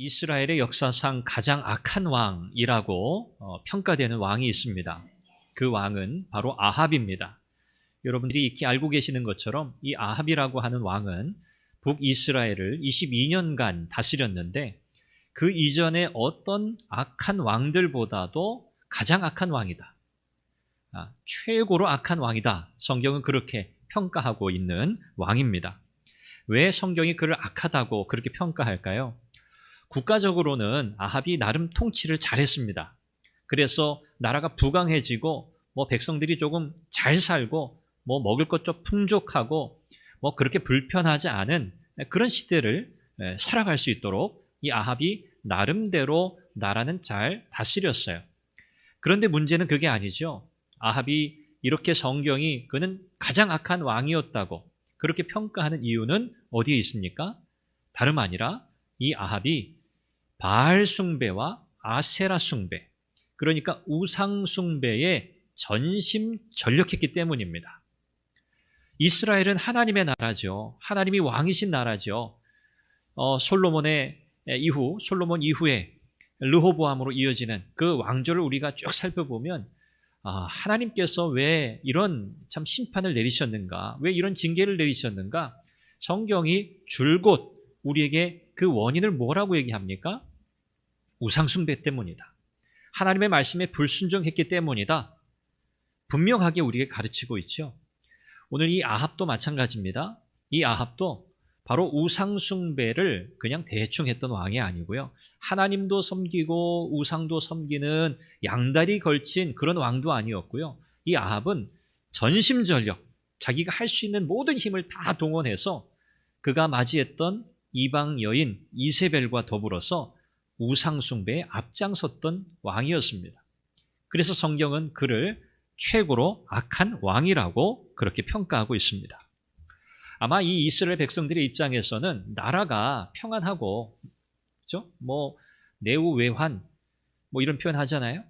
이스라엘의 역사상 가장 악한 왕이라고 평가되는 왕이 있습니다. 그 왕은 바로 아합입니다. 여러분들이 익히 알고 계시는 것처럼 이 아합이라고 하는 왕은 북이스라엘을 22년간 다스렸는데 그 이전에 어떤 악한 왕들보다도 가장 악한 왕이다. 최고로 악한 왕이다. 성경은 그렇게 평가하고 있는 왕입니다. 왜 성경이 그를 악하다고 그렇게 평가할까요? 국가적으로는 아합이 나름 통치를 잘했습니다. 그래서 나라가 부강해지고 백성들이 조금 잘 살고 먹을 것 좀 풍족하고 그렇게 불편하지 않은 그런 시대를 살아갈 수 있도록 이 아합이 나름대로 나라는 잘 다스렸어요. 그런데 문제는 그게 아니죠. 아합이 이렇게 성경이 그는 가장 악한 왕이었다고 그렇게 평가하는 이유는 어디에 있습니까? 다름 아니라 이 아합이 바알 숭배와 아세라 숭배, 그러니까 우상 숭배에 전심전력했기 때문입니다. 이스라엘은 하나님의 나라죠. 하나님이 왕이신 나라죠. 솔로몬 이후에 르호보암으로 이어지는 그 왕조를 우리가 쭉 살펴보면 하나님께서 왜 이런 참 심판을 내리셨는가, 왜 이런 징계를 내리셨는가, 성경이 줄곧 우리에게 그 원인을 뭐라고 얘기합니까? 우상숭배 때문이다. 하나님의 말씀에 불순종했기 때문이다. 분명하게 우리에게 가르치고 있죠. 오늘 이 아합도 마찬가지입니다. 이 아합도 바로 우상숭배를 그냥 대충 했던 왕이 아니고요. 하나님도 섬기고 우상도 섬기는 양다리 걸친 그런 왕도 아니었고요. 이 아합은 전심전력, 자기가 할 수 있는 모든 힘을 다 동원해서 그가 맞이했던 이방 여인 이세벨과 더불어서 우상숭배에 앞장섰던 왕이었습니다. 그래서 성경은 그를 최고로 악한 왕이라고 그렇게 평가하고 있습니다. 아마 이 이스라엘 백성들의 입장에서는 나라가 평안하고, 그렇죠? 내우외환 이런 표현 하잖아요.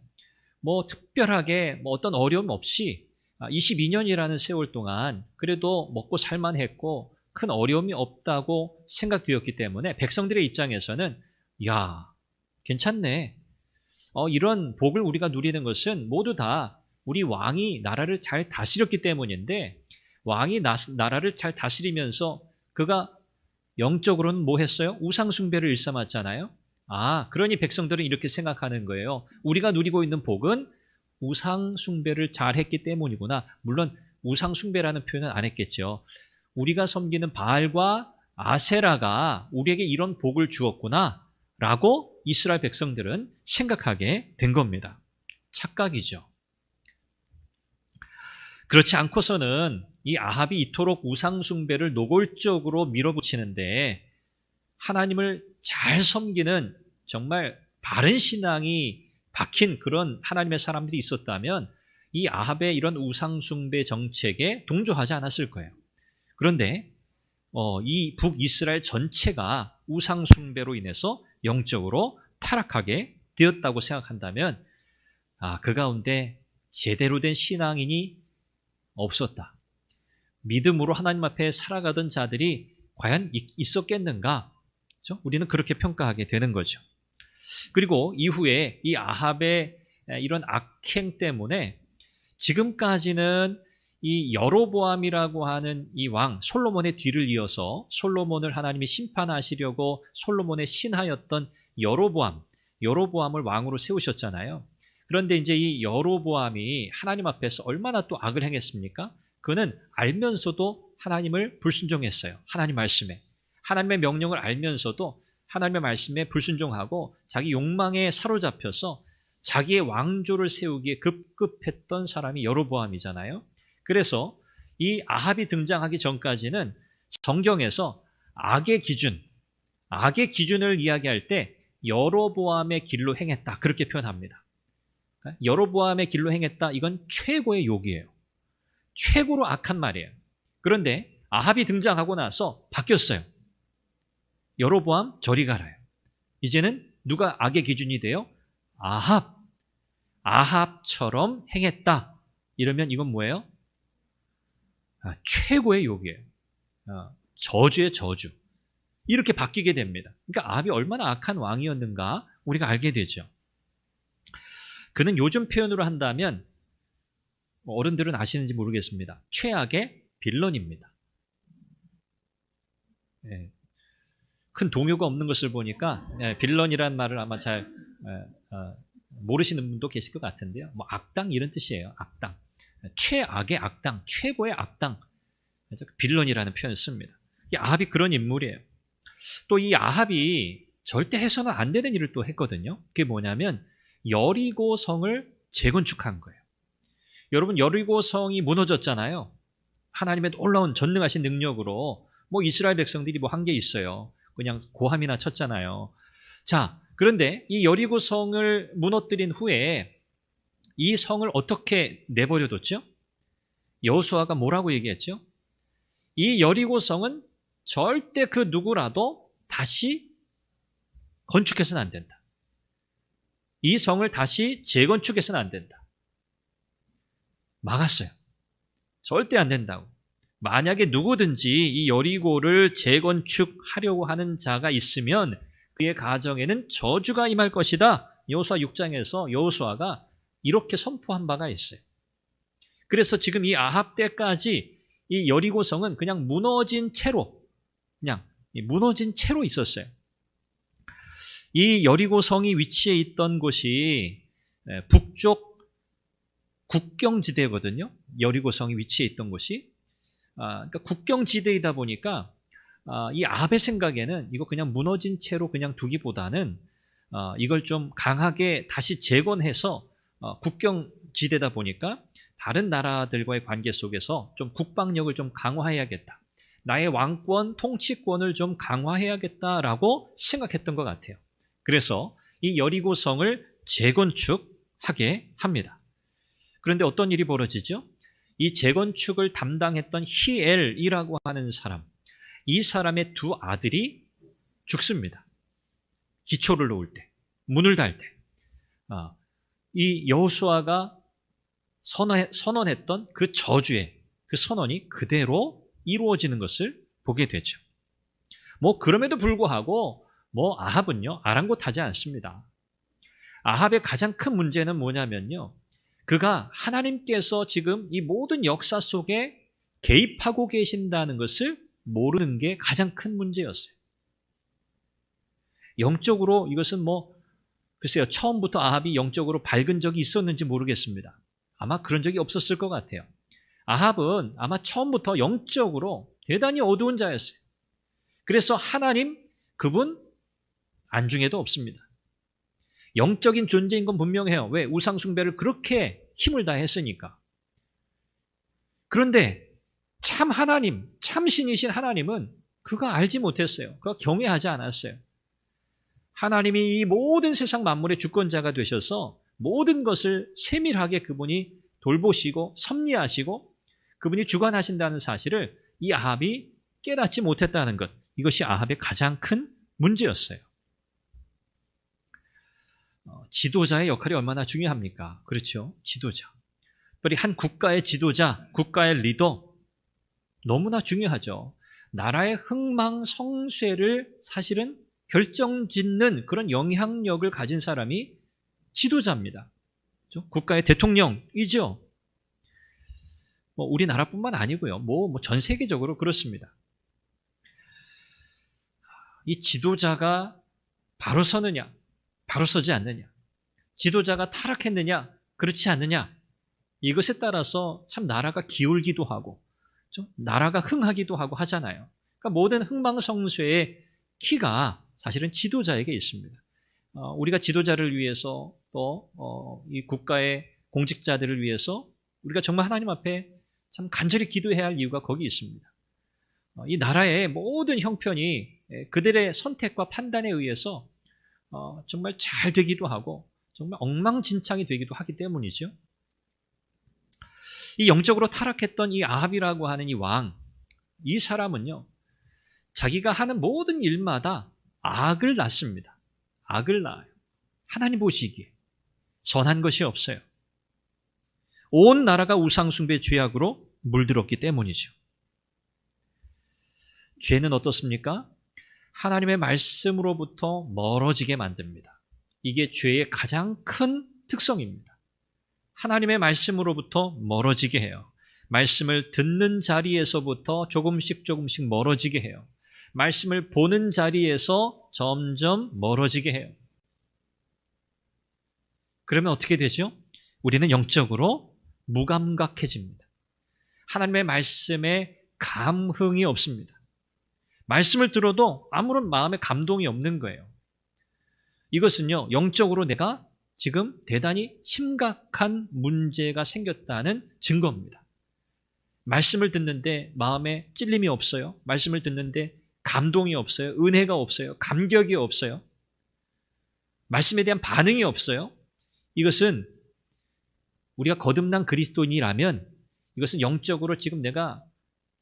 특별하게 어떤 어려움 없이 22년이라는 세월 동안 그래도 먹고 살만했고 큰 어려움이 없다고 생각되었기 때문에 백성들의 입장에서는 괜찮네. 이런 복을 우리가 누리는 것은 모두 다 우리 왕이 나라를 잘 다스렸기 때문인데, 왕이 나라를 잘 다스리면서 그가 영적으로는 뭐 했어요? 우상숭배를 일삼았잖아요. 그러니 백성들은 이렇게 생각하는 거예요. 우리가 누리고 있는 복은 우상숭배를 잘 했기 때문이구나. 물론 우상숭배라는 표현은 안 했겠죠. 우리가 섬기는 바알과 아세라가 우리에게 이런 복을 주었구나 라고 이스라엘 백성들은 생각하게 된 겁니다. 착각이죠. 그렇지 않고서는 이 아합이 이토록 우상숭배를 노골적으로 밀어붙이는데 하나님을 잘 섬기는 정말 바른 신앙이 박힌 그런 하나님의 사람들이 있었다면 이 아합의 이런 우상숭배 정책에 동조하지 않았을 거예요. 그런데 이 북이스라엘 전체가 우상숭배로 인해서 영적으로 타락하게 되었다고 생각한다면 그 가운데 제대로 된 신앙인이 없었다. 믿음으로 하나님 앞에 살아가던 자들이 과연 있었겠는가? 그렇죠? 우리는 그렇게 평가하게 되는 거죠. 그리고 이후에 이 아합의 이런 악행 때문에 지금까지는 이 여로보암이라고 하는 이 왕 솔로몬의 뒤를 이어서 솔로몬을 하나님이 심판하시려고 솔로몬의 신하였던 여로보암을 왕으로 세우셨잖아요. 그런데 이제 이 여로보암이 하나님 앞에서 얼마나 또 악을 행했습니까? 그는 알면서도 하나님을 불순종했어요. 하나님 말씀에. 하나님의 명령을 알면서도 하나님의 말씀에 불순종하고 자기 욕망에 사로잡혀서 자기의 왕조를 세우기에 급급했던 사람이 여로보암이잖아요. 그래서 이 아합이 등장하기 전까지는 성경에서 악의 기준을 이야기할 때 여로보암의 길로 행했다 그렇게 표현합니다. 여로보암의 길로 행했다, 이건 최고의 욕이에요. 최고로 악한 말이에요. 그런데 아합이 등장하고 나서 바뀌었어요. 여로보암 저리 가라요. 이제는 누가 악의 기준이 돼요? 아합처럼 행했다. 이러면 이건 뭐예요? 최고의 욕이에요. 저주의 저주. 이렇게 바뀌게 됩니다. 그러니까 아합이 얼마나 악한 왕이었는가 우리가 알게 되죠. 그는 요즘 표현으로 한다면 어른들은 아시는지 모르겠습니다. 최악의 빌런입니다. 예, 큰 동요가 없는 것을 보니까 빌런이라는 말을 아마 잘 모르시는 분도 계실 것 같은데요. 뭐 악당 이런 뜻이에요. 악당. 최악의 악당, 최고의 악당. 빌런이라는 표현을 씁니다. 이 아합이 그런 인물이에요. 또 이 아합이 절대 해서는 안 되는 일을 또 했거든요. 그게 뭐냐면 여리고 성을 재건축한 거예요. 여러분, 여리고 성이 무너졌잖아요. 하나님의 놀라운 전능하신 능력으로 뭐 이스라엘 백성들이 뭐 한 게 있어요. 그냥 고함이나 쳤잖아요. 자, 그런데 이 여리고 성을 무너뜨린 후에 이 성을 어떻게 내버려뒀죠? 여호수아가 뭐라고 얘기했죠? 이 여리고 성은 절대 그 누구라도 다시 건축해서는 안 된다. 이 성을 다시 재건축해서는 안 된다. 막았어요. 절대 안 된다고. 만약에 누구든지 이 여리고를 재건축하려고 하는 자가 있으면 그의 가정에는 저주가 임할 것이다. 여호수아 6장에서 여호수아가 이렇게 선포한 바가 있어요. 그래서 지금 이 아합 때까지 이 여리고 성은 그냥 무너진 채로 있었어요. 이 여리고 성이 위치해 있던 곳이 북쪽 국경지대거든요. 여리고 성이 위치해 있던 곳이. 그러니까 국경지대이다 보니까 이 아합의 생각에는 이거 그냥 무너진 채로 그냥 두기보다는 이걸 좀 강하게 다시 재건해서 국경지대다 보니까 다른 나라들과의 관계 속에서 좀 국방력을 좀 강화해야겠다. 나의 왕권, 통치권을 좀 강화해야겠다라고 생각했던 것 같아요. 그래서 이 여리고 성을 재건축하게 합니다. 그런데 어떤 일이 벌어지죠? 이 재건축을 담당했던 히엘이라고 하는 사람, 이 사람의 두 아들이 죽습니다. 기초를 놓을 때, 문을 달 때. 이 여호수아가 선언했던 그 저주의 그 선언이 그대로 이루어지는 것을 보게 되죠. 뭐 그럼에도 불구하고 아합은요 아랑곳하지 않습니다. 아합의 가장 큰 문제는 뭐냐면요, 그가 하나님께서 지금 이 모든 역사 속에 개입하고 계신다는 것을 모르는 게 가장 큰 문제였어요. 영적으로 이것은 글쎄요, 처음부터 아합이 영적으로 밝은 적이 있었는지 모르겠습니다. 아마 그런 적이 없었을 것 같아요. 아합은 아마 처음부터 영적으로 대단히 어두운 자였어요. 그래서 하나님, 그분 안중에도 없습니다. 영적인 존재인 건 분명해요. 왜? 우상숭배를 그렇게 힘을 다했으니까. 그런데 참 하나님, 참 신이신 하나님은 그가 알지 못했어요. 그가 경외하지 않았어요. 하나님이 이 모든 세상 만물의 주권자가 되셔서 모든 것을 세밀하게 그분이 돌보시고 섭리하시고 그분이 주관하신다는 사실을 이 아합이 깨닫지 못했다는 것, 이것이 아합의 가장 큰 문제였어요. 지도자의 역할이 얼마나 중요합니까? 그렇죠? 지도자. 특별히 한 국가의 지도자, 국가의 리더, 너무나 중요하죠. 나라의 흥망성쇠를 사실은 결정짓는 그런 영향력을 가진 사람이 지도자입니다. 그렇죠? 국가의 대통령이죠. 우리나라뿐만 아니고요. 전 세계적으로 그렇습니다. 이 지도자가 바로 서느냐, 바로 서지 않느냐, 지도자가 타락했느냐, 그렇지 않느냐, 이것에 따라서 참 나라가 기울기도 하고, 나라가 흥하기도 하고 하잖아요. 그러니까 모든 흥망성쇠의 키가 사실은 지도자에게 있습니다. 우리가 지도자를 위해서 또 이 국가의 공직자들을 위해서 우리가 정말 하나님 앞에 참 간절히 기도해야 할 이유가 거기 있습니다. 이 나라의 모든 형편이 그들의 선택과 판단에 의해서 정말 잘 되기도 하고 정말 엉망진창이 되기도 하기 때문이죠. 이 영적으로 타락했던 이 아합이라고 하는 이 왕, 이 사람은요, 자기가 하는 모든 일마다 악을 낳습니다. 악을 낳아요. 하나님 보시기에 선한 것이 없어요. 온 나라가 우상숭배 죄악으로 물들었기 때문이죠. 죄는 어떻습니까? 하나님의 말씀으로부터 멀어지게 만듭니다. 이게 죄의 가장 큰 특성입니다. 하나님의 말씀으로부터 멀어지게 해요. 말씀을 듣는 자리에서부터 조금씩 멀어지게 해요. 말씀을 보는 자리에서 점점 멀어지게 해요. 그러면 어떻게 되죠? 우리는 영적으로 무감각해집니다. 하나님의 말씀에 감흥이 없습니다. 말씀을 들어도 아무런 마음의 감동이 없는 거예요. 이것은요, 영적으로 내가 지금 대단히 심각한 문제가 생겼다는 증거입니다. 말씀을 듣는데 마음에 찔림이 없어요. 말씀을 듣는데 감동이 없어요. 은혜가 없어요. 감격이 없어요. 말씀에 대한 반응이 없어요. 이것은 우리가 거듭난 그리스도인이라면 이것은 영적으로 지금 내가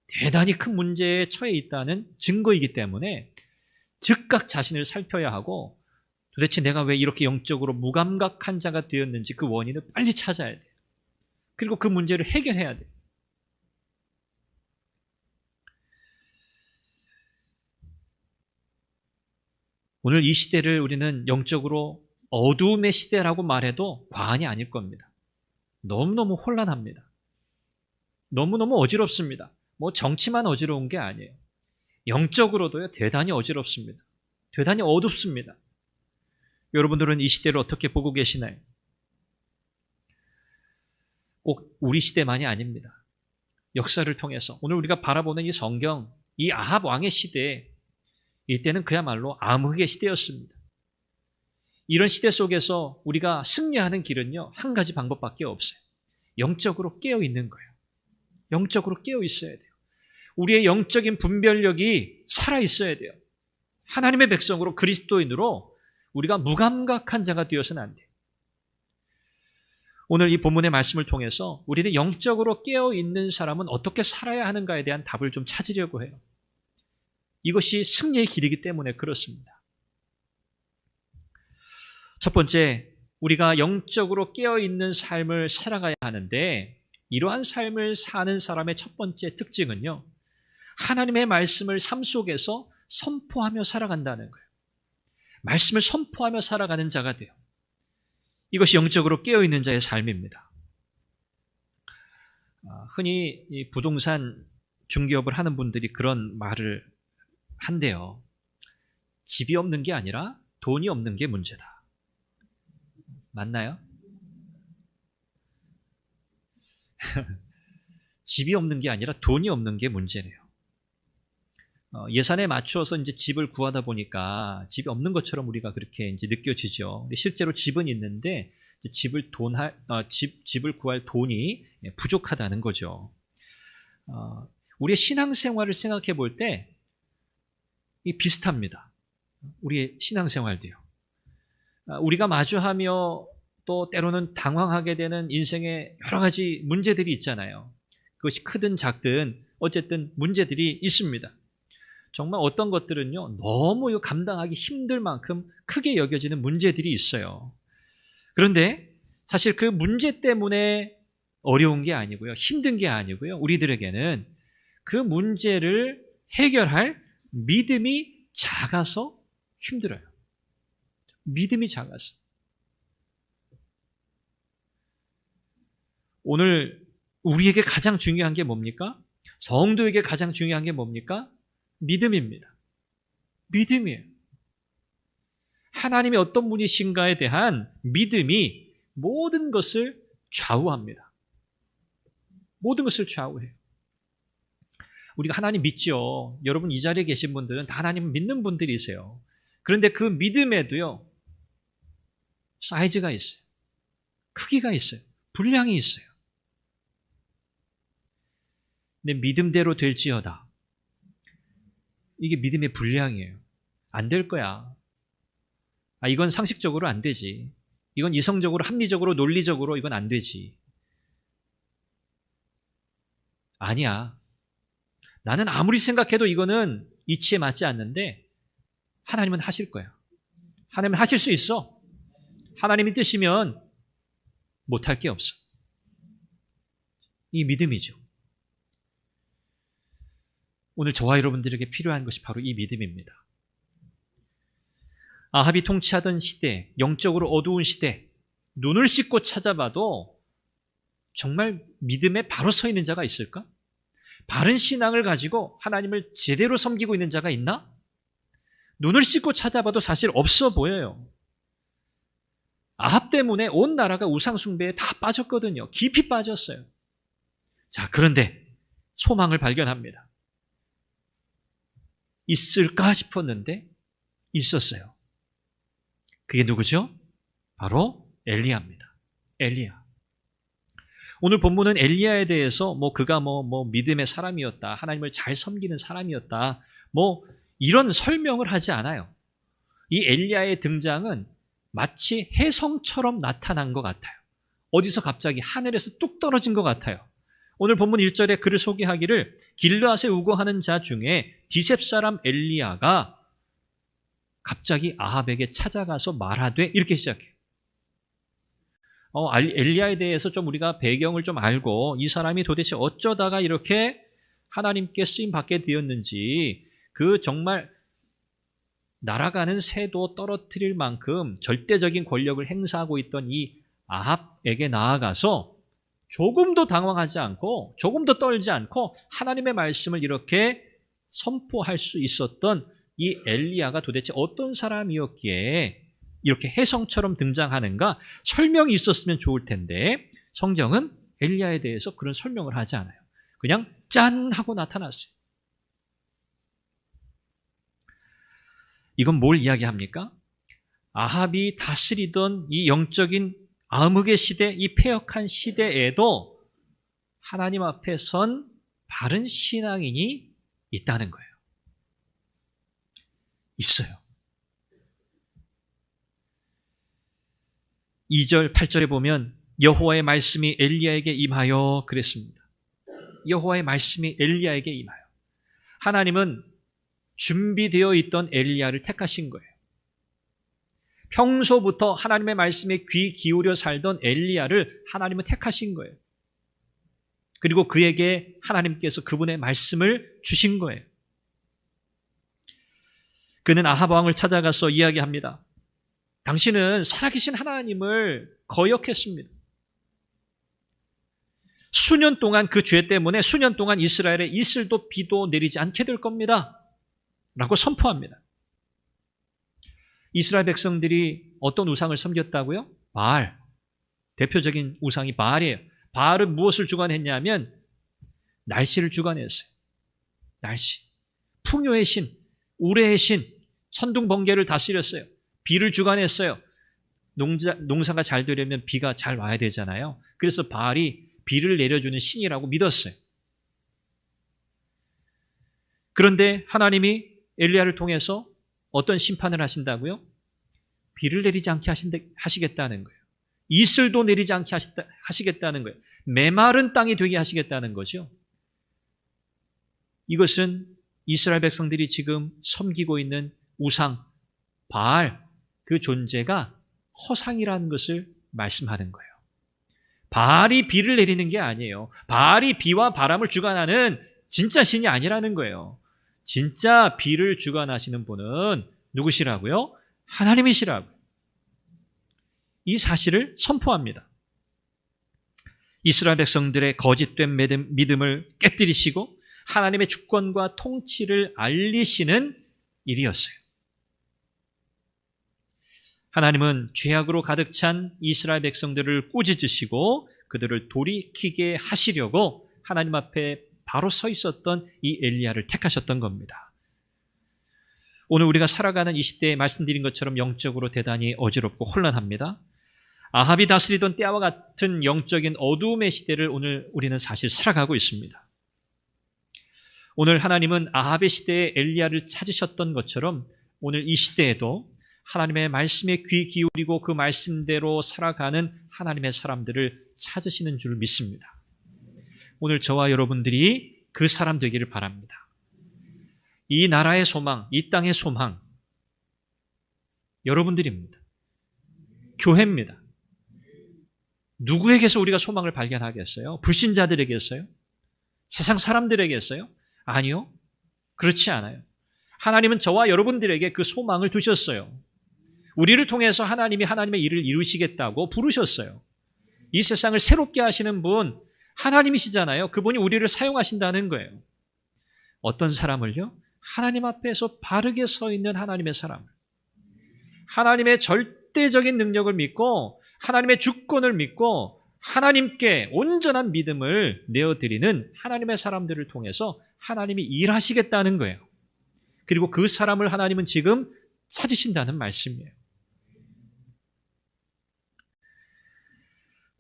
대단히 큰 문제에 처해 있다는 증거이기 때문에 즉각 자신을 살펴야 하고 도대체 내가 왜 이렇게 영적으로 무감각한 자가 되었는지 그 원인을 빨리 찾아야 돼요. 그리고 그 문제를 해결해야 돼요. 오늘 이 시대를 우리는 영적으로 어두움의 시대라고 말해도 과언이 아닐 겁니다. 너무너무 혼란합니다. 너무너무 어지럽습니다. 뭐 정치만 어지러운 게 아니에요. 영적으로도요, 대단히 어지럽습니다. 대단히 어둡습니다. 여러분들은 이 시대를 어떻게 보고 계시나요? 꼭 우리 시대만이 아닙니다. 역사를 통해서 오늘 우리가 바라보는 이 성경, 이 아합 왕의 시대에 이때는 그야말로 암흑의 시대였습니다. 이런 시대 속에서 우리가 승리하는 길은요, 한 가지 방법밖에 없어요. 영적으로 깨어 있는 거예요. 영적으로 깨어 있어야 돼요. 우리의 영적인 분별력이 살아 있어야 돼요. 하나님의 백성으로 그리스도인으로 우리가 무감각한 자가 되어서는 안 돼요. 오늘 이 본문의 말씀을 통해서 우리는 영적으로 깨어 있는 사람은 어떻게 살아야 하는가에 대한 답을 좀 찾으려고 해요. 이것이 승리의 길이기 때문에 그렇습니다. 첫 번째, 우리가 영적으로 깨어있는 삶을 살아가야 하는데 이러한 삶을 사는 사람의 첫 번째 특징은요, 하나님의 말씀을 삶 속에서 선포하며 살아간다는 거예요. 말씀을 선포하며 살아가는 자가 돼요. 이것이 영적으로 깨어있는 자의 삶입니다. 흔히 이 부동산 중개업을 하는 분들이 그런 말을 한대요. 집이 없는 게 아니라 돈이 없는 게 문제다. 맞나요? 집이 없는 게 아니라 돈이 없는 게 문제래요. 예산에 맞추어서 이제 집을 구하다 보니까 집이 없는 것처럼 우리가 그렇게 이제 느껴지죠. 근데 실제로 집은 있는데 집을 구할 돈이 부족하다는 거죠. 우리의 신앙생활을 생각해 볼 때 비슷합니다. 우리의 신앙생활도요. 우리가 마주하며 또 때로는 당황하게 되는 인생의 여러 가지 문제들이 있잖아요. 그것이 크든 작든 어쨌든 문제들이 있습니다. 정말 어떤 것들은요, 너무 감당하기 힘들 만큼 크게 여겨지는 문제들이 있어요. 그런데 사실 그 문제 때문에 어려운 게 아니고요, 힘든 게 아니고요, 우리들에게는 그 문제를 해결할 믿음이 작아서 힘들어요. 믿음이 작아서. 오늘 우리에게 가장 중요한 게 뭡니까? 성도에게 가장 중요한 게 뭡니까? 믿음입니다. 믿음이에요. 하나님이 어떤 분이신가에 대한 믿음이 모든 것을 좌우합니다. 모든 것을 좌우해요. 우리가 하나님 믿죠. 여러분 이 자리에 계신 분들은 다 하나님 믿는 분들이세요. 그런데 그 믿음에도요, 사이즈가 있어요. 크기가 있어요. 분량이 있어요. 근데 믿음대로 될지어다. 이게 믿음의 분량이에요. 안 될 거야. 이건 상식적으로 안 되지. 이건 이성적으로, 합리적으로, 논리적으로 이건 안 되지. 아니야. 나는 아무리 생각해도 이거는 이치에 맞지 않는데 하나님은 하실 거야. 하나님은 하실 수 있어. 하나님이 뜻이면 못할 게 없어. 이 믿음이죠. 오늘 저와 여러분들에게 필요한 것이 바로 이 믿음입니다. 아합이 통치하던 시대, 영적으로 어두운 시대, 눈을 씻고 찾아봐도 정말 믿음에 바로 서 있는 자가 있을까? 바른 신앙을 가지고 하나님을 제대로 섬기고 있는 자가 있나? 눈을 씻고 찾아봐도 사실 없어 보여요. 아합 때문에 온 나라가 우상 숭배에 다 빠졌거든요. 깊이 빠졌어요. 자, 그런데 소망을 발견합니다. 있을까 싶었는데 있었어요. 그게 누구죠? 바로 엘리야입니다. 엘리야. 오늘 본문은 엘리야에 대해서 그가 믿음의 사람이었다, 하나님을 잘 섬기는 사람이었다, 이런 설명을 하지 않아요. 이 엘리야의 등장은 마치 혜성처럼 나타난 것 같아요. 어디서 갑자기 하늘에서 뚝 떨어진 것 같아요. 오늘 본문 1절에 그를 소개하기를 길르앗에 우거하는 자 중에 디셉 사람 엘리야가 갑자기 아합에게 찾아가서 말하되, 이렇게 시작해요. 엘리야에 대해서 좀 우리가 배경을 좀 알고 이 사람이 도대체 어쩌다가 이렇게 하나님께 쓰임 받게 되었는지, 그 정말 날아가는 새도 떨어뜨릴 만큼 절대적인 권력을 행사하고 있던 이 아합에게 나아가서 조금도 당황하지 않고 조금도 떨지 않고 하나님의 말씀을 이렇게 선포할 수 있었던 이 엘리야가 도대체 어떤 사람이었기에 이렇게 혜성처럼 등장하는가, 설명이 있었으면 좋을 텐데 성경은 엘리야에 대해서 그런 설명을 하지 않아요. 그냥 짠 하고 나타났어요. 이건 뭘 이야기합니까? 아합이 다스리던 이 영적인 암흑의 시대, 이 패역한 시대에도 하나님 앞에 선 바른 신앙인이 있다는 거예요. 있어요. 2절, 8절에 보면 여호와의 말씀이 엘리야에게 임하여 그랬습니다. 여호와의 말씀이 엘리야에게 임하여. 하나님은 준비되어 있던 엘리야를 택하신 거예요. 평소부터 하나님의 말씀에 귀 기울여 살던 엘리야를 하나님은 택하신 거예요. 그리고 그에게 하나님께서 그분의 말씀을 주신 거예요. 그는 아합 왕을 찾아가서 이야기합니다. 당신은 살아계신 하나님을 거역했습니다. 수년 동안 그 죄 때문에 수년 동안 이스라엘에 이슬도 비도 내리지 않게 될 겁니다. 라고 선포합니다. 이스라엘 백성들이 어떤 우상을 섬겼다고요? 바알. 대표적인 우상이 바알이에요. 바알은 무엇을 주관했냐면 날씨를 주관했어요. 날씨. 풍요의 신, 우레의 신, 천둥 번개를 다스렸어요. 비를 주관했어요. 농사가 잘 되려면 비가 잘 와야 되잖아요. 그래서 바알이 비를 내려주는 신이라고 믿었어요. 그런데 하나님이 엘리야를 통해서 어떤 심판을 하신다고요? 비를 내리지 않게 하시겠다는 거예요. 이슬도 내리지 않게 하시겠다는 거예요. 메마른 땅이 되게 하시겠다는 거죠. 이것은 이스라엘 백성들이 지금 섬기고 있는 우상, 바알, 그 존재가 허상이라는 것을 말씀하는 거예요. 바알이 비를 내리는 게 아니에요. 바알이 비와 바람을 주관하는 진짜 신이 아니라는 거예요. 진짜 비를 주관하시는 분은 누구시라고요? 하나님이시라고요. 이 사실을 선포합니다. 이스라엘 백성들의 거짓된 믿음을 깨뜨리시고 하나님의 주권과 통치를 알리시는 일이었어요. 하나님은 죄악으로 가득 찬 이스라엘 백성들을 꾸짖으시고 그들을 돌이키게 하시려고 하나님 앞에 바로 서 있었던 이 엘리야를 택하셨던 겁니다. 오늘 우리가 살아가는 이 시대에 말씀드린 것처럼 영적으로 대단히 어지럽고 혼란합니다. 아합이 다스리던 때와 같은 영적인 어두움의 시대를 오늘 우리는 사실 살아가고 있습니다. 오늘 하나님은 아합의 시대에 엘리야를 찾으셨던 것처럼 오늘 이 시대에도 하나님의 말씀에 귀 기울이고 그 말씀대로 살아가는 하나님의 사람들을 찾으시는 줄 믿습니다. 오늘 저와 여러분들이 그 사람 되기를 바랍니다. 이 나라의 소망, 이 땅의 소망, 여러분들입니다. 교회입니다. 누구에게서 우리가 소망을 발견하겠어요? 불신자들에게서요? 세상 사람들에게서요? 아니요. 그렇지 않아요. 하나님은 저와 여러분들에게 그 소망을 두셨어요. 우리를 통해서 하나님이 하나님의 일을 이루시겠다고 부르셨어요. 이 세상을 새롭게 하시는 분 하나님이시잖아요. 그분이 우리를 사용하신다는 거예요. 어떤 사람을요? 하나님 앞에서 바르게 서 있는 하나님의 사람, 하나님의 절대적인 능력을 믿고 하나님의 주권을 믿고 하나님께 온전한 믿음을 내어드리는 하나님의 사람들을 통해서 하나님이 일하시겠다는 거예요. 그리고 그 사람을 하나님은 지금 찾으신다는 말씀이에요.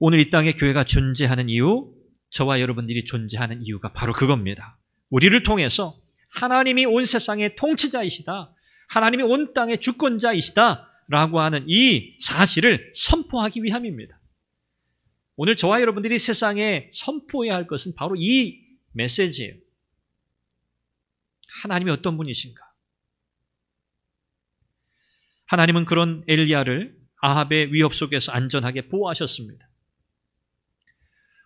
오늘 이 땅에 교회가 존재하는 이유, 저와 여러분들이 존재하는 이유가 바로 그겁니다. 우리를 통해서 하나님이 온 세상의 통치자이시다, 하나님이 온 땅의 주권자이시다 라고 하는 이 사실을 선포하기 위함입니다. 오늘 저와 여러분들이 세상에 선포해야 할 것은 바로 이 메시지예요. 하나님이 어떤 분이신가? 하나님은 그런 엘리야를 아합의 위협 속에서 안전하게 보호하셨습니다.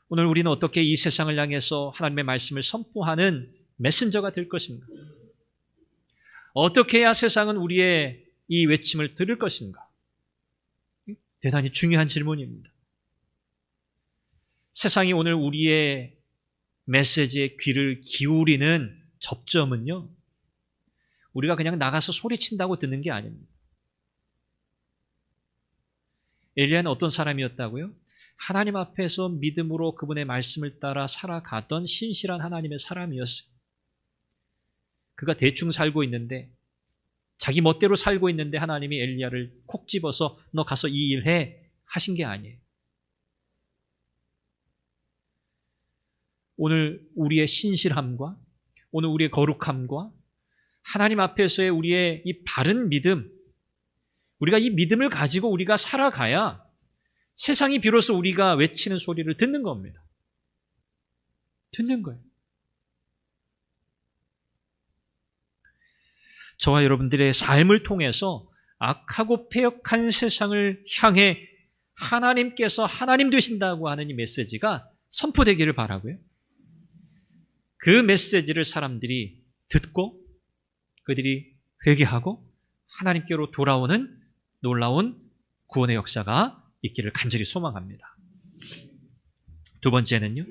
오늘 우리는 어떻게 이 세상을 향해서 하나님의 말씀을 선포하는 메신저가 될 것인가? 어떻게 해야 세상은 우리의 이 외침을 들을 것인가? 대단히 중요한 질문입니다. 세상이 오늘 우리의 메시지에 귀를 기울이는 접점은요, 우리가 그냥 나가서 소리친다고 듣는 게 아닙니다. 엘리야는 어떤 사람이었다고요? 하나님 앞에서 믿음으로 그분의 말씀을 따라 살아가던 신실한 하나님의 사람이었어요. 그가 대충 살고 있는데, 자기 멋대로 살고 있는데 하나님이 엘리야를 콕 집어서 너 가서 이 일 해 하신 게 아니에요. 오늘 우리의 신실함과 오늘 우리의 거룩함과 하나님 앞에서의 우리의 이 바른 믿음, 우리가 이 믿음을 가지고 우리가 살아가야 세상이 비로소 우리가 외치는 소리를 듣는 겁니다. 듣는 거예요. 저와 여러분들의 삶을 통해서 악하고 패역한 세상을 향해 하나님께서 하나님 되신다고 하는 이 메시지가 선포되기를 바라고요. 그 메시지를 사람들이 듣고 그들이 회개하고 하나님께로 돌아오는 놀라운 구원의 역사가 있기를 간절히 소망합니다. 두 번째는요,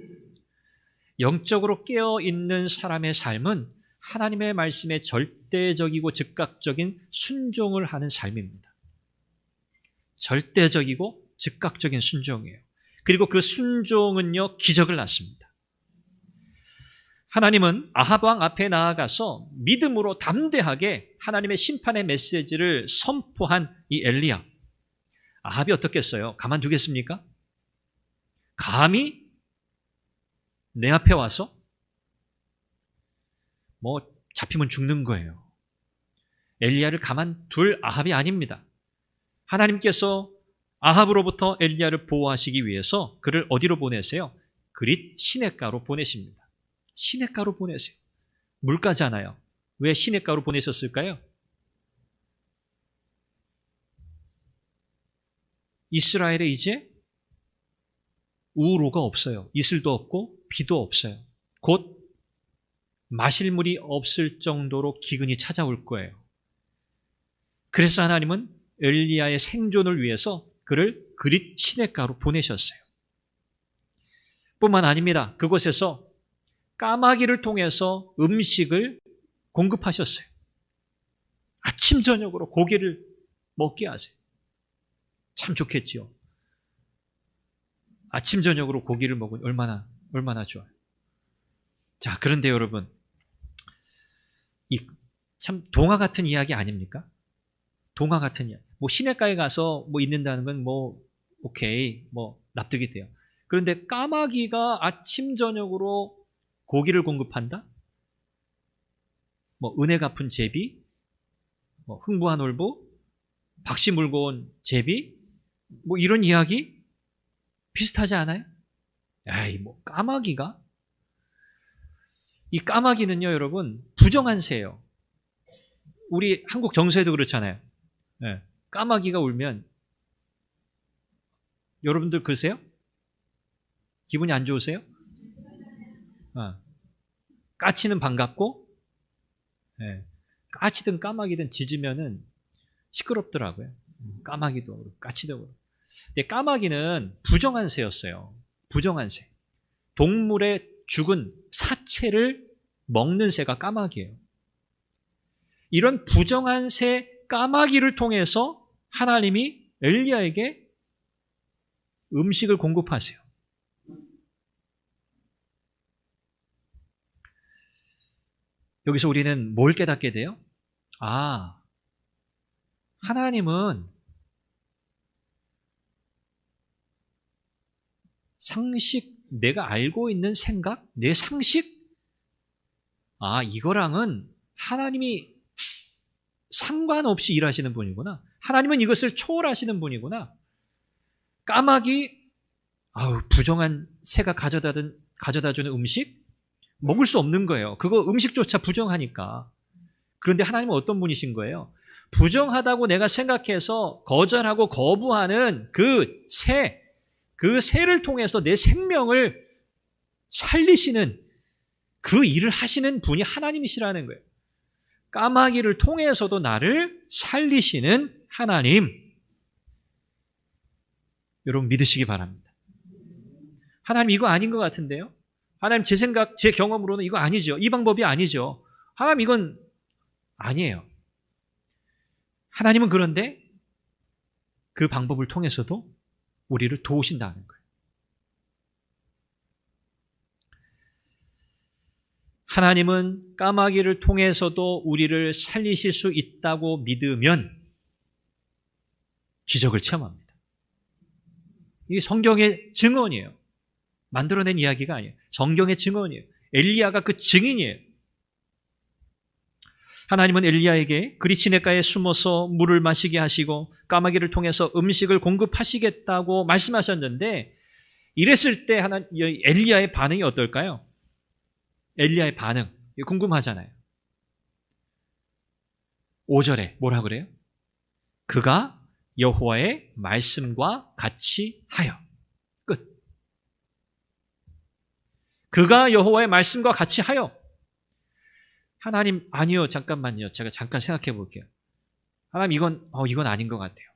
영적으로 깨어있는 사람의 삶은 하나님의 말씀에 절대적이고 즉각적인 순종을 하는 삶입니다. 절대적이고 즉각적인 순종이에요. 그리고 그 순종은요, 기적을 낳습니다. 하나님은 아합 왕 앞에 나아가서 믿음으로 담대하게 하나님의 심판의 메시지를 선포한 이 엘리야. 아합이 어떻겠어요? 가만두겠습니까? 감히 내 앞에 와서 잡히면 죽는 거예요. 엘리야를 가만둘 아합이 아닙니다. 하나님께서 아합으로부터 엘리야를 보호하시기 위해서 그를 어디로 보내세요? 그릿 시냇가로 보내십니다. 시냇가로 보내세요. 물가잖아요. 왜 시냇가로 보내셨을까요? 이스라엘에 이제 우로가 없어요. 이슬도 없고 비도 없어요. 곧 마실 물이 없을 정도로 기근이 찾아올 거예요. 그래서 하나님은 엘리야의 생존을 위해서 그를 그릿 시냇가로 보내셨어요. 뿐만 아닙니다. 그곳에서 까마귀를 통해서 음식을 공급하셨어요. 아침 저녁으로 고기를 먹게 하세요. 참 좋겠지요. 아침 저녁으로 고기를 먹으면 얼마나 좋아요. 자, 그런데 여러분, 이 참 동화 같은 이야기 아닙니까? 동화 같은 이야기. 시냇가에 가서 있는다는 건 오케이, 납득이 돼요. 그런데 까마귀가 아침 저녁으로 고기를 공급한다? 은혜 갚은 제비, 흥부한 올부, 박씨 물고 온 제비, 이런 이야기 비슷하지 않아요? 까마귀가? 이 까마귀는요, 여러분, 부정한 새예요. 우리 한국 정서에도 그렇잖아요. 네. 까마귀가 울면 여러분들 그러세요? 기분이 안 좋으세요? 까치는 반갑고, 네. 까치든 까마귀든 짖으면은 시끄럽더라고요. 까마귀도 그렇고 까치도 그렇고. 근데 까마귀는 부정한 새였어요. 부정한 새. 동물의 죽은 사체를 먹는 새가 까마귀예요. 이런 부정한 새 까마귀를 통해서 하나님이 엘리야에게 음식을 공급하세요. 여기서 우리는 뭘 깨닫게 돼요? 하나님은 상식, 내가 알고 있는 생각, 내 상식? 이거랑은 하나님이 상관없이 일하시는 분이구나. 하나님은 이것을 초월하시는 분이구나. 까마귀, 부정한 새가 가져다주는 음식? 먹을 수 없는 거예요. 그거 음식조차 부정하니까. 그런데 하나님은 어떤 분이신 거예요? 부정하다고 내가 생각해서 거절하고 거부하는 그 새를 통해서 내 생명을 살리시는 그 일을 하시는 분이 하나님이시라는 거예요. 까마귀를 통해서도 나를 살리시는 하나님. 여러분 믿으시기 바랍니다. 하나님 이거 아닌 것 같은데요? 하나님 제 생각, 제 경험으로는 이거 아니죠. 이 방법이 아니죠. 하나님 이건 아니에요. 하나님은 그런데 그 방법을 통해서도 우리를 도우신다는 거예요. 하나님은 까마귀를 통해서도 우리를 살리실 수 있다고 믿으면 기적을 체험합니다. 이게 성경의 증언이에요. 만들어낸 이야기가 아니에요. 성경의 증언이에요. 엘리야가 그 증인이에요. 하나님은 엘리야에게 그리 시냇가에 숨어서 물을 마시게 하시고 까마귀를 통해서 음식을 공급하시겠다고 말씀하셨는데 이랬을 때 엘리야의 반응이 어떨까요? 엘리야의 반응 궁금하잖아요. 5절에 뭐라 그래요? 그가 여호와의 말씀과 같이 하여. 끝. 그가 여호와의 말씀과 같이 하여. 하나님 아니요, 잠깐만요. 제가 잠깐 생각해 볼게요. 하나님 이건 아닌 것 같아요.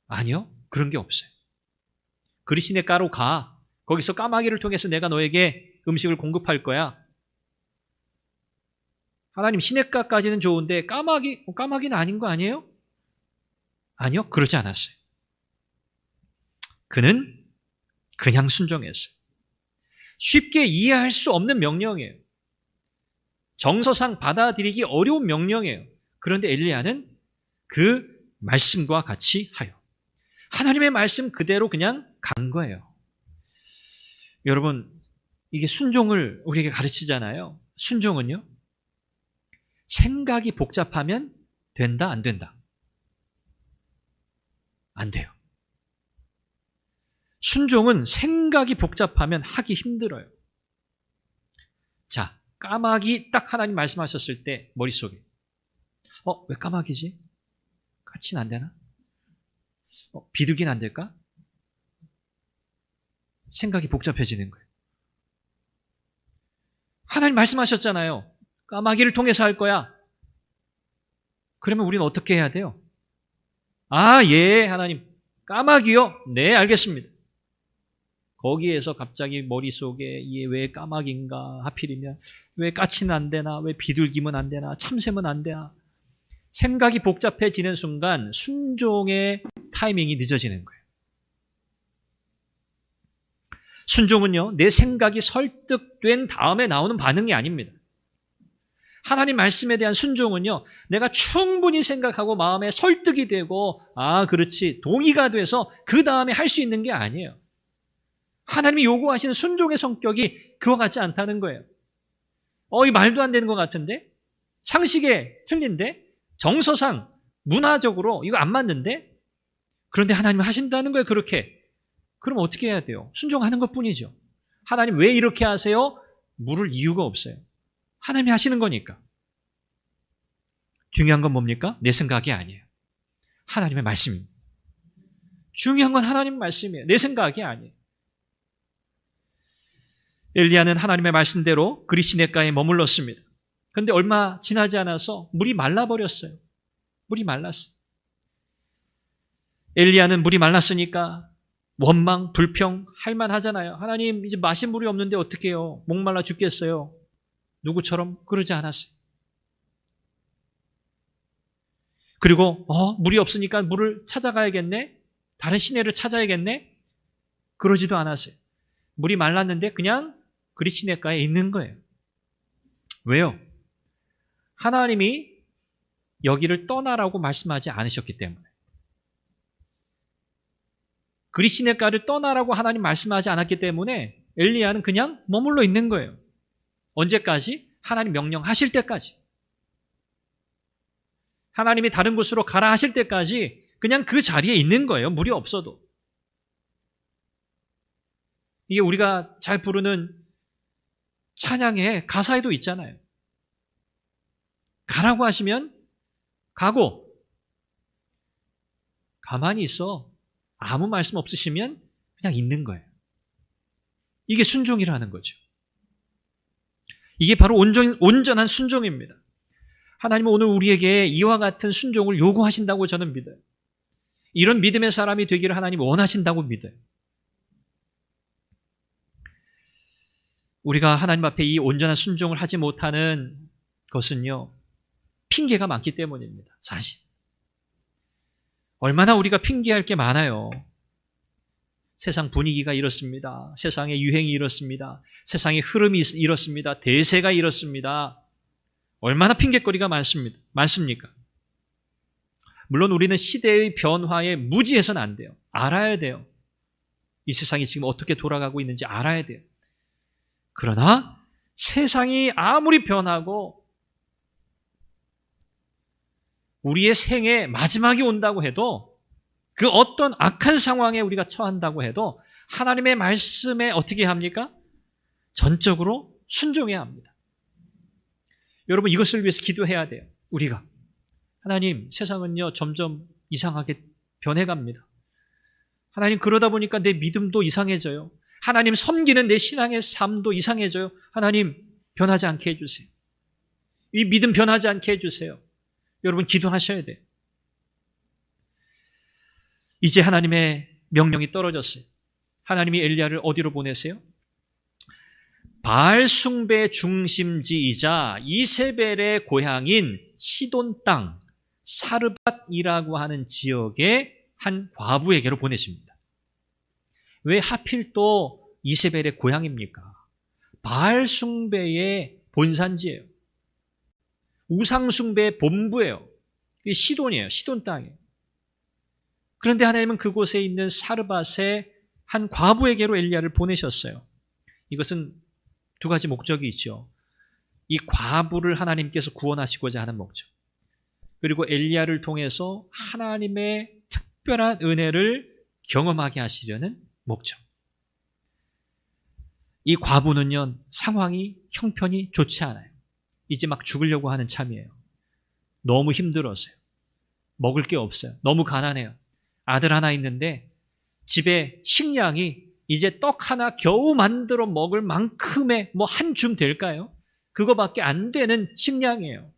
아니요, 그런 게 없어요. 그리 시냇가로 가. 거기서 까마귀를 통해서 내가 너에게 음식을 공급할 거야. 하나님 시냇가까지는 좋은데 까마귀는 아닌 거 아니에요? 아니요, 그러지 않았어요. 그는 그냥 순종했어요. 쉽게 이해할 수 없는 명령이에요. 정서상 받아들이기 어려운 명령이에요. 그런데 엘리야는 그 말씀과 같이 하여. 하나님의 말씀 그대로 그냥 간 거예요. 여러분, 이게 순종을 우리에게 가르치잖아요. 순종은요, 생각이 복잡하면 된다, 안 된다? 안 돼요. 순종은 생각이 복잡하면 하기 힘들어요. 자, 까마귀 딱 하나님 말씀하셨을 때 머릿속에 왜 까마귀지? 까치는 안 되나? 비둘기는 안 될까? 생각이 복잡해지는 거예요. 하나님 말씀하셨잖아요. 까마귀를 통해서 할 거야. 그러면 우리는 어떻게 해야 돼요? 예, 하나님. 까마귀요? 네, 알겠습니다. 거기에서 갑자기 머릿속에 이게 왜 까마귀인가? 하필이면 왜 까치는 안 되나? 왜 비둘기면 안 되나? 참새면 안 되나? 생각이 복잡해지는 순간 순종의 타이밍이 늦어지는 거예요. 순종은요, 내 생각이 설득된 다음에 나오는 반응이 아닙니다. 하나님 말씀에 대한 순종은요, 내가 충분히 생각하고 마음에 설득이 되고 그렇지, 동의가 돼서 그 다음에 할 수 있는 게 아니에요. 하나님이 요구하시는 순종의 성격이 그와 같지 않다는 거예요. 이 말도 안 되는 것 같은데? 상식에 틀린데? 정서상, 문화적으로 이거 안 맞는데? 그런데 하나님은 하신다는 거예요, 그렇게. 그럼 어떻게 해야 돼요? 순종하는 것뿐이죠. 하나님 왜 이렇게 하세요? 물을 이유가 없어요. 하나님이 하시는 거니까. 중요한 건 뭡니까? 내 생각이 아니에요. 하나님의 말씀입니다. 중요한 건 하나님 말씀이에요. 내 생각이 아니에요. 엘리야는 하나님의 말씀대로 그리 시냇가에 머물렀습니다. 그런데 얼마 지나지 않아서 물이 말라버렸어요. 물이 말랐어요. 엘리야는 물이 말랐으니까 원망, 불평 할 만하잖아요. 하나님, 이제 마실 물이 없는데 어떻게 해요? 목말라 죽겠어요. 누구처럼 그러지 않았어요. 그리고 물이 없으니까 물을 찾아가야겠네? 다른 시내를 찾아야겠네? 그러지도 않았어요. 물이 말랐는데 그냥 그리 시내가에 있는 거예요. 왜요? 하나님이 여기를 떠나라고 말씀하지 않으셨기 때문에. 그리 시내가를 떠나라고 하나님 말씀하지 않았기 때문에 엘리야는 그냥 머물러 있는 거예요. 언제까지? 하나님 명령하실 때까지. 하나님이 다른 곳으로 가라 하실 때까지 그냥 그 자리에 있는 거예요. 물이 없어도. 이게 우리가 잘 부르는 찬양의 가사에도 있잖아요. 가라고 하시면 가고, 가만히 있어. 아무 말씀 없으시면 그냥 있는 거예요. 이게 순종이라는 거죠. 이게 바로 온전한 순종입니다. 하나님은 오늘 우리에게 이와 같은 순종을 요구하신다고 저는 믿어요. 이런 믿음의 사람이 되기를 하나님 원하신다고 믿어요. 우리가 하나님 앞에 이 온전한 순종을 하지 못하는 것은요, 핑계가 많기 때문입니다. 사실. 얼마나 우리가 핑계할 게 많아요. 세상 분위기가 이렇습니다. 세상의 유행이 이렇습니다. 세상의 흐름이 이렇습니다. 대세가 이렇습니다. 얼마나 핑계거리가 많습니까? 물론 우리는 시대의 변화에 무지해서는 안 돼요. 알아야 돼요. 이 세상이 지금 어떻게 돌아가고 있는지 알아야 돼요. 그러나 세상이 아무리 변하고 우리의 생애 마지막이 온다고 해도, 그 어떤 악한 상황에 우리가 처한다고 해도 하나님의 말씀에 어떻게 합니까? 전적으로 순종해야 합니다. 여러분, 이것을 위해서 기도해야 돼요. 우리가. 하나님, 세상은요 점점 이상하게 변해갑니다. 하나님, 그러다 보니까 내 믿음도 이상해져요. 하나님 섬기는 내 신앙의 삶도 이상해져요. 하나님, 변하지 않게 해주세요. 이 믿음 변하지 않게 해주세요. 여러분, 기도하셔야 돼요. 이제 하나님의 명령이 떨어졌어요. 하나님이 엘리야를 어디로 보내세요? 바알 숭배 중심지이자 이세벨의 고향인 시돈 땅 사르밧이라고 하는 지역의 한 과부에게로 보내십니다. 왜 하필 또 이세벨의 고향입니까? 바알 숭배의 본산지예요. 우상 숭배의 본부예요. 이게 시돈이에요. 시돈 땅이에요. 그런데 하나님은 그곳에 있는 사르밧의 한 과부에게로 엘리야를 보내셨어요. 이것은 두 가지 목적이 있죠. 이 과부를 하나님께서 구원하시고자 하는 목적, 그리고 엘리야를 통해서 하나님의 특별한 은혜를 경험하게 하시려는 목적. 이 과부는요, 상황이 형편이 좋지 않아요. 이제 막 죽으려고 하는 참이에요. 너무 힘들었어요. 먹을 게 없어요. 너무 가난해요. 아들 하나 있는데 집에 식량이 이제 떡 하나 겨우 만들어 먹을 만큼의 한 줌 될까요? 그거밖에 안 되는 식량이에요.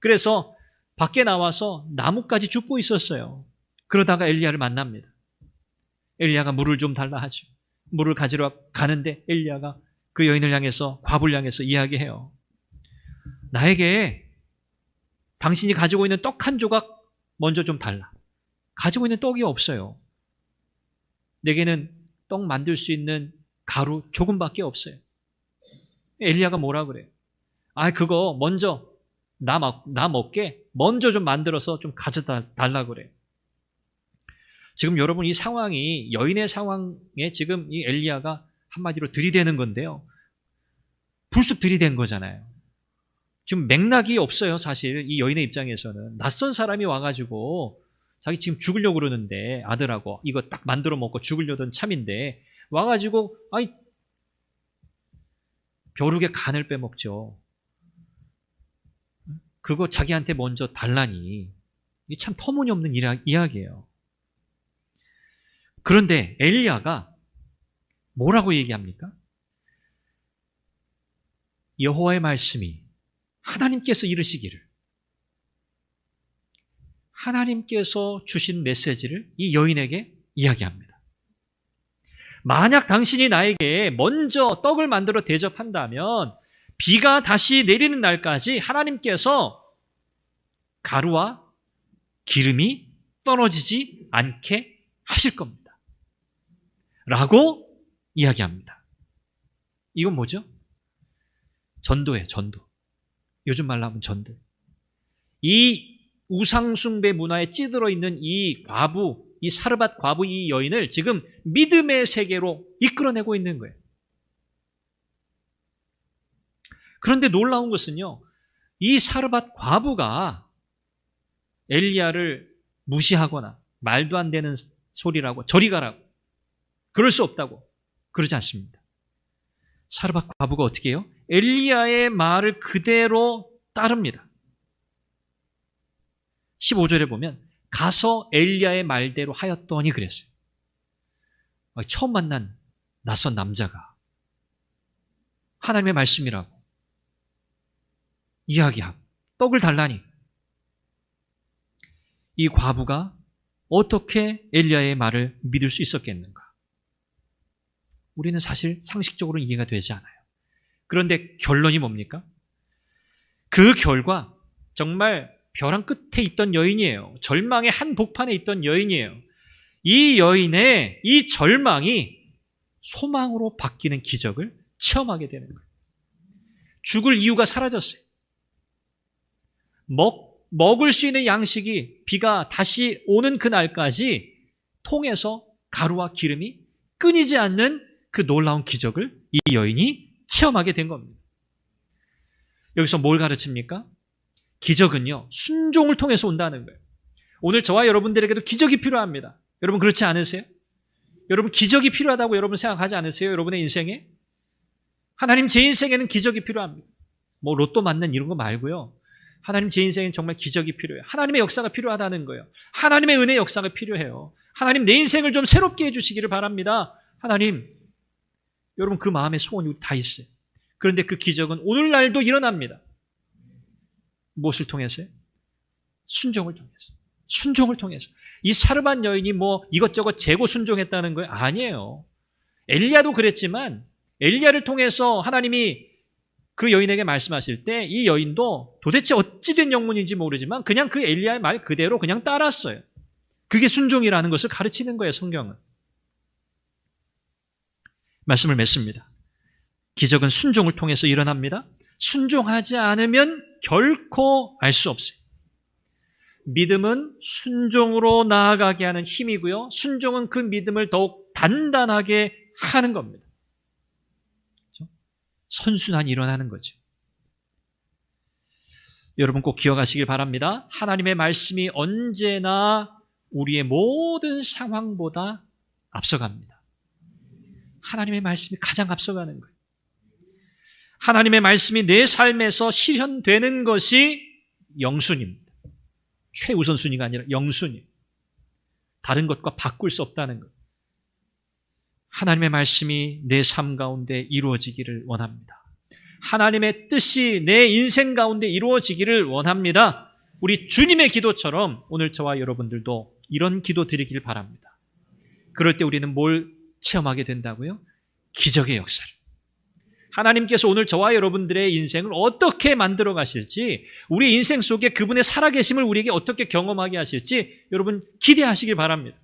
그래서 밖에 나와서 나뭇가지 줍고 있었어요. 그러다가 엘리야를 만납니다. 엘리야가 물을 좀 달라 하죠. 물을 가지러 가는데 엘리야가 그 여인을 향해서, 과부를 향해서 이야기해요. 나에게 당신이 가지고 있는 떡 한 조각 먼저 좀 달라. 가지고 있는 떡이 없어요. 내게는 떡 만들 수 있는 가루 조금밖에 없어요. 엘리야가 뭐라 그래요? 그거 먼저 나 먹게 먼저 좀 만들어서 좀 가져다 달라 그래요. 지금 여러분, 이 상황이, 여인의 상황에 지금 이 엘리야가 한마디로 들이대는 건데요. 불쑥 들이댄 거잖아요. 지금 맥락이 없어요. 사실 이 여인의 입장에서는 낯선 사람이 와가지고 자기 지금 죽으려고 그러는데, 아들하고 이거 딱 만들어 먹고 죽으려던 참인데 와가지고 벼룩의 간을 빼먹죠. 그거 자기한테 먼저 달라니, 이게 참 터무니없는 이야기예요. 그런데 엘리야가 뭐라고 얘기합니까? 여호와의 말씀이, 하나님께서 이르시기를, 하나님께서 주신 메시지를 이 여인에게 이야기합니다. 만약 당신이 나에게 먼저 떡을 만들어 대접한다면 비가 다시 내리는 날까지 하나님께서 가루와 기름이 떨어지지 않게 하실 겁니다. 라고 이야기합니다. 이건 뭐죠? 전도예요, 전도. 요즘 말로 하면 전도. 이 우상숭배 문화에 찌들어 있는 이 과부, 이 사르밧 과부 이 여인을 지금 믿음의 세계로 이끌어내고 있는 거예요. 그런데 놀라운 것은요, 이 사르밧 과부가 엘리야를 무시하거나 말도 안 되는 소리라고 저리 가라고 그럴 수 없다고 그러지 않습니다. 사르밧 과부가 어떻게 해요? 엘리야의 말을 그대로 따릅니다. 15절에 보면 가서 엘리야의 말대로 하였더니 그랬어요. 처음 만난 낯선 남자가 하나님의 말씀이라고 이야기하고 떡을 달라니 이 과부가 어떻게 엘리야의 말을 믿을 수 있었겠는가? 우리는 사실 상식적으로는 이해가 되지 않아요. 그런데 결론이 뭡니까? 그 결과 정말 벼랑 끝에 있던 여인이에요. 절망의 한복판에 있던 여인이에요. 이 여인의 이 절망이 소망으로 바뀌는 기적을 체험하게 되는 거예요. 죽을 이유가 사라졌어요. 먹을 수 있는 양식이 비가 다시 오는 그날까지 통해서 가루와 기름이 끊이지 않는 그 놀라운 기적을 이 여인이 체험하게 된 겁니다. 여기서 뭘 가르칩니까? 기적은요, 순종을 통해서 온다는 거예요. 오늘 저와 여러분들에게도 기적이 필요합니다. 여러분 그렇지 않으세요? 여러분 기적이 필요하다고 여러분 생각하지 않으세요? 여러분의 인생에? 하나님 제 인생에는 기적이 필요합니다. 뭐 로또 맞는 이런 거 말고요. 하나님 제 인생엔 정말 기적이 필요해요. 하나님의 역사가 필요하다는 거예요. 하나님의 은혜의 역사가 필요해요. 하나님 내 인생을 좀 새롭게 해주시기를 바랍니다. 하나님, 여러분 그 마음의 소원이 다 있어요. 그런데 그 기적은 오늘날도 일어납니다. 무엇을 통해서요? 순종을 통해서. 순종을 통해서. 이 사르밧 여인이 뭐 이것저것 재고 순종했다는 거예요? 아니에요. 엘리야도 그랬지만 엘리야를 통해서 하나님이 그 여인에게 말씀하실 때 이 여인도 도대체 어찌된 영문인지 모르지만 그냥 그 엘리야의 말 그대로 그냥 따랐어요. 그게 순종이라는 것을 가르치는 거예요, 성경은. 말씀을 맺습니다. 기적은 순종을 통해서 일어납니다. 순종하지 않으면 결코 알 수 없어요. 믿음은 순종으로 나아가게 하는 힘이고요. 순종은 그 믿음을 더욱 단단하게 하는 겁니다. 그렇죠? 선순환이 일어나는 거죠. 여러분 꼭 기억하시길 바랍니다. 하나님의 말씀이 언제나 우리의 모든 상황보다 앞서갑니다. 하나님의 말씀이 가장 앞서가는 거예요. 하나님의 말씀이 내 삶에서 실현되는 것이 영순입니다. 최우선 순위가 아니라 영순위. 다른 것과 바꿀 수 없다는 것. 하나님의 말씀이 내 삶 가운데 이루어지기를 원합니다. 하나님의 뜻이 내 인생 가운데 이루어지기를 원합니다. 우리 주님의 기도처럼 오늘 저와 여러분들도 이런 기도 드리길 바랍니다. 그럴 때 우리는 뭘 체험하게 된다고요? 기적의 역사를. 하나님께서 오늘 저와 여러분들의 인생을 어떻게 만들어 가실지, 우리 인생 속에 그분의 살아계심을 우리에게 어떻게 경험하게 하실지 여러분 기대하시길 바랍니다.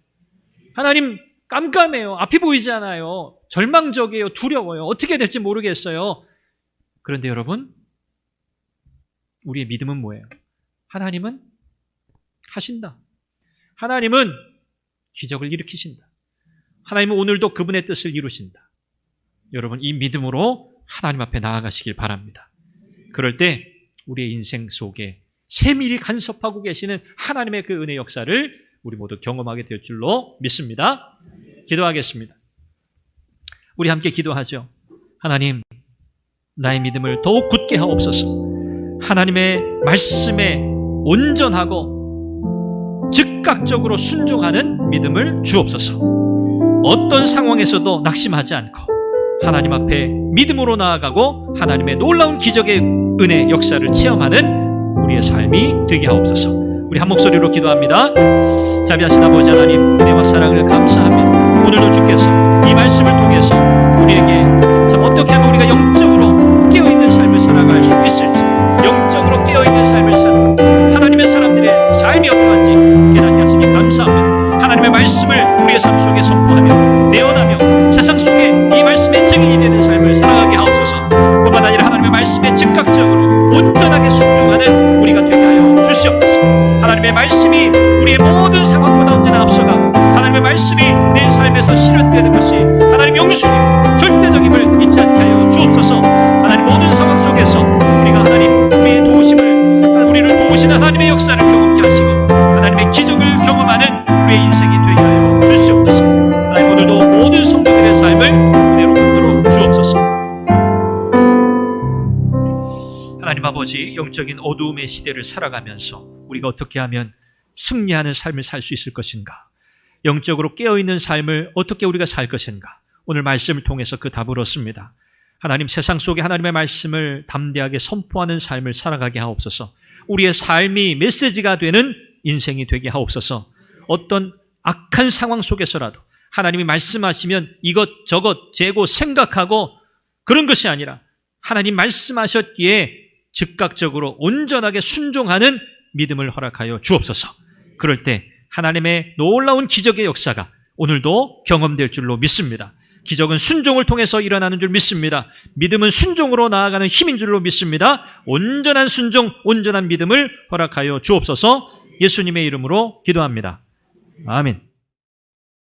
하나님 깜깜해요. 앞이 보이지 않아요. 절망적이에요. 두려워요. 어떻게 될지 모르겠어요. 그런데 여러분, 우리의 믿음은 뭐예요? 하나님은 하신다. 하나님은 기적을 일으키신다. 하나님은 오늘도 그분의 뜻을 이루신다. 여러분 이 믿음으로 하나님 앞에 나아가시길 바랍니다. 그럴 때 우리의 인생 속에 세밀히 간섭하고 계시는 하나님의 그 은혜 역사를 우리 모두 경험하게 될 줄로 믿습니다. 기도하겠습니다. 우리 함께 기도하죠. 하나님, 나의 믿음을 더욱 굳게 하옵소서. 하나님의 말씀에 온전하고 즉각적으로 순종하는 믿음을 주옵소서. 어떤 상황에서도 낙심하지 않고 하나님 앞에 믿음으로 나아가고 하나님의 놀라운 기적의 은혜 역사를 체험하는 우리의 삶이 되게 하옵소서. 우리 한 목소리로 기도합니다. 자비하신 아버지 하나님, 은혜와 사랑을 감사합니다. 오늘도 주께서 이 말씀을 통해서 우리에게 어떻게 하면 우리가 영적으로 깨어있는 삶을 살아갈 수 있을지, 영적으로 깨어있는 삶을 사는 하나님의 사람들의 삶이 어떠한지 깨닫게 하시니 감사합니다. 하나님의 말씀을 우리의 삶 속에 선포하며 내어나며 세상 속에 이 말씀의 증인이 되는 삶을 살아가게 하옵소서. 뿐만 아니라 하나님의 말씀에 즉각적으로 온전하게 순종하는 우리가 되게 하여 주시옵소서. 하나님의 말씀이 우리의 모든 상황보다 언제나 앞서가고 하나님의 말씀이 내 삶에서 실현되는 것이 하나님 영숙이 절대적임을 잊지 않게 하여 주옵소서. 하나님 모든 상황 속에서 우리가 하나님 우리의 도우심을, 우리를 도우시는 하나님의 역사를 경험케 하시고 하나님의 기적을 경험하는 우리의 인생이 되게 하여 주시옵소서. 하나님 오늘도 모든 성도들의 삶을 은혜로 붙들어 주옵소서. 하나님 아버지, 영적인 어두움의 시대를 살아가면서 우리가 어떻게 하면 승리하는 삶을 살 수 있을 것인가? 영적으로 깨어있는 삶을 어떻게 우리가 살 것인가? 오늘 말씀을 통해서 그 답을 얻습니다. 하나님, 세상 속에 하나님의 말씀을 담대하게 선포하는 삶을 살아가게 하옵소서. 우리의 삶이 메시지가 되는 인생이 되게 하옵소서. 어떤 악한 상황 속에서라도 하나님이 말씀하시면 이것저것 재고 생각하고 그런 것이 아니라 하나님 말씀하셨기에 즉각적으로 온전하게 순종하는 믿음을 허락하여 주옵소서. 그럴 때 하나님의 놀라운 기적의 역사가 오늘도 경험될 줄로 믿습니다. 기적은 순종을 통해서 일어나는 줄 믿습니다. 믿음은 순종으로 나아가는 힘인 줄로 믿습니다. 온전한 순종, 온전한 믿음을 허락하여 주옵소서. 예수님의 이름으로 기도합니다. 아멘.